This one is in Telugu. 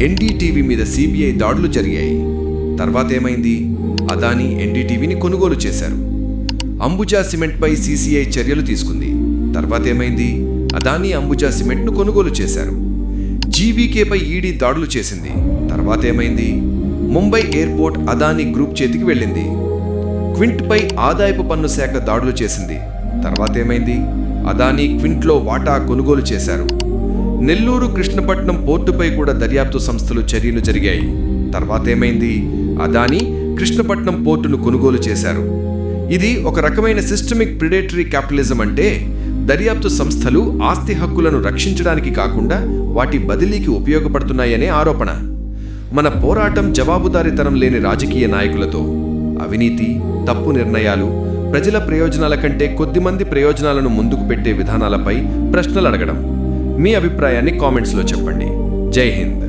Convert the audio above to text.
ఎన్డీటీవీ మీద సిబిఐ దాడులు జరిగాయి. తర్వాత ఏమైంది? అదానీ ఎన్డీటీవీని కొనుగోలు చేశారు. అంబుజా సిమెంట్పై సిసిఐ చర్యలు తీసుకుంది. తర్వాత ఏమైంది? అదానీ అంబుజా సిమెంట్ను కొనుగోలు చేశారు. జీవీకేపై ఈడీ దాడులు చేసింది. తర్వాత ఏమైంది? ముంబై ఎయిర్పోర్ట్ అదానీ గ్రూప్ చేతికి వెళ్ళింది. క్వింట్పై ఆదాయపు పన్ను శాఖ దాడులు చేసింది. తర్వాత ఏమైంది? అదానీ క్వింట్లో వాటా కొనుగోలు చేశారు. నెల్లూరు కృష్ణపట్నం పోర్టుపై కూడా దర్యాప్తు సంస్థలు చర్యలు జరిగాయి. తర్వాత ఏమైంది? అదానీ కృష్ణపట్నం పోర్టును కొనుగోలు చేశారు. ఇది ఒక రకమైన సిస్టమిక్ ప్రిడేటరీ క్యాపిటలిజం. అంటే దర్యాప్తు సంస్థలు ఆస్తి హక్కులను రక్షించడానికి కాకుండా వాటి బదిలీకి ఉపయోగపడుతున్నాయనే ఆరోపణ. మన పోరాటం జవాబుదారీతనం లేని రాజకీయ నాయకులతో, అవినీతి, తప్పు నిర్ణయాలు, ప్రజల ప్రయోజనాల కంటే కొద్దిమంది ప్రయోజనాలను ముందుకు పెట్టే విధానాలపై ప్రశ్నలు అడగడం. మీ అభిప్రాయాన్ని కామెంట్స్లో చెప్పండి. జై హింద్.